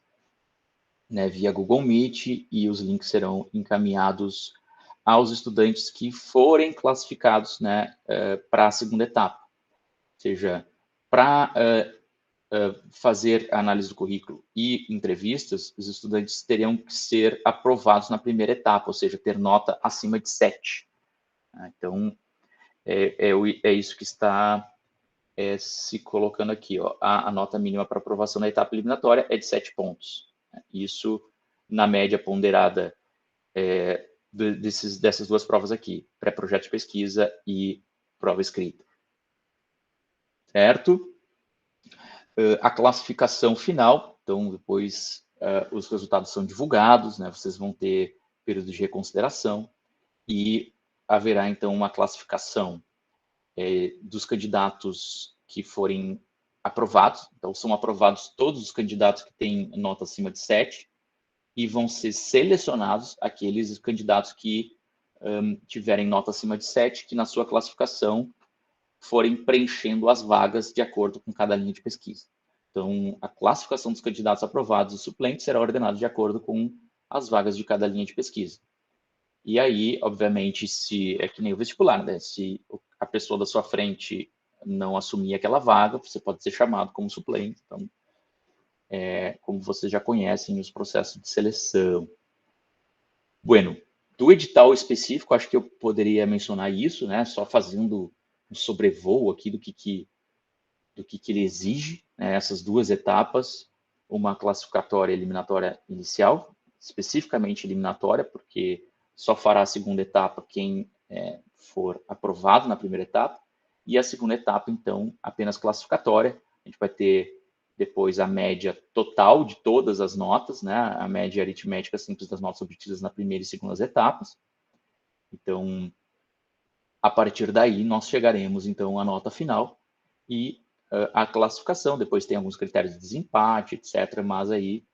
né, via Google Meet, e os links serão encaminhados aos estudantes que forem classificados, né, para a segunda etapa. Ou seja, para fazer a análise do currículo e entrevistas, os estudantes teriam que ser aprovados na primeira etapa, ou seja, ter nota acima de 7. Então, é isso que está se colocando aqui. Ó. A nota mínima para aprovação na etapa eliminatória é de 7 pontos. Isso na média ponderada dessas duas provas aqui, pré-projeto de pesquisa e prova escrita. Certo? A classificação final, então depois os resultados são divulgados, né? Vocês vão ter período de reconsideração e haverá então uma classificação dos candidatos que forem aprovados. Então, são aprovados todos os candidatos que têm nota acima de 7. e vão ser selecionados aqueles candidatos que tiverem nota acima de 7, que na sua classificação forem preenchendo as vagas de acordo com cada linha de pesquisa. Então, a classificação dos candidatos aprovados e suplentes será ordenada de acordo com as vagas de cada linha de pesquisa. E aí, obviamente, se é que nem o vestibular, né? Se a pessoa da sua frente não assumir aquela vaga, você pode ser chamado como suplente. Então, como vocês já conhecem os processos de seleção. Bueno, do edital específico, acho que eu poderia mencionar isso, né? Só fazendo um sobrevoo aqui do que ele exige, né? Essas duas etapas, uma classificatória e eliminatória inicial, especificamente eliminatória, porque só fará a segunda etapa quem for aprovado na primeira etapa, e a segunda etapa, então, apenas classificatória. A gente vai ter depois a média total de todas as notas, né? A média aritmética simples das notas obtidas na primeira e segunda etapas. Então, a partir daí, nós chegaremos, então, à nota final e a classificação. Depois tem alguns critérios de desempate, etc. Mas aí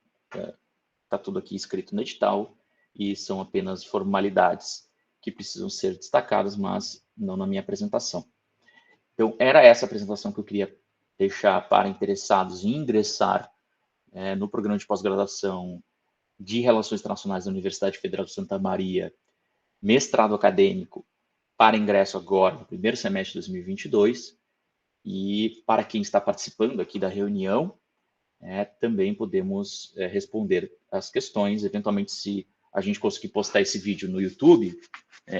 está tudo aqui escrito no edital e são apenas formalidades que precisam ser destacadas, mas não na minha apresentação. Então, era essa apresentação que eu queria deixar para interessados em ingressar no programa de pós-graduação de Relações Internacionais da Universidade Federal de Santa Maria, mestrado acadêmico, para ingresso agora, no primeiro semestre de 2022. E para quem está participando aqui da reunião, também podemos responder as questões. Eventualmente, se a gente conseguir postar esse vídeo no YouTube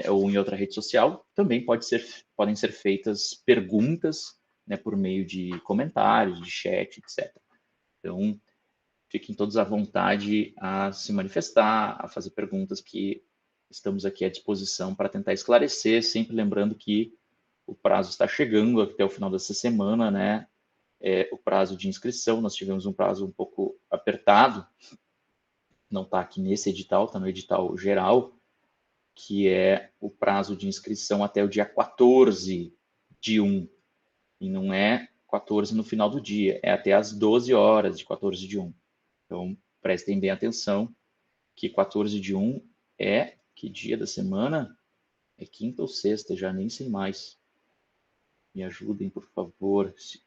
ou em outra rede social, também podem ser feitas perguntas, né, por meio de comentários, de chat, etc. Então, fiquem todos à vontade a se manifestar, a fazer perguntas, que estamos aqui à disposição para tentar esclarecer, sempre lembrando que o prazo está chegando até o final dessa semana, né? O prazo de inscrição, nós tivemos um prazo um pouco apertado, não está aqui nesse edital, está no edital geral, que é o prazo de inscrição até o dia 14 de 1, e não é 14 no final do dia, é até às 12 horas de 14 de 1. Então, prestem bem atenção que 14 de 1 é que dia da semana? É quinta ou sexta, já nem sei mais. Me ajudem, por favor, se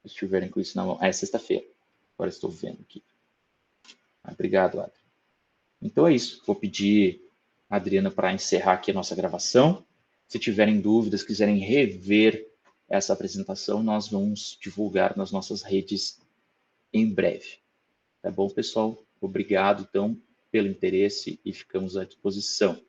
estiverem com isso na mão. É sexta-feira. Agora estou vendo aqui. Obrigado, Adri. Então é isso. Vou pedir a Adriana para encerrar aqui a nossa gravação. Se tiverem dúvidas, quiserem rever essa apresentação, nós vamos divulgar nas nossas redes em breve. Tá bom, pessoal? Obrigado, então, pelo interesse e ficamos à disposição.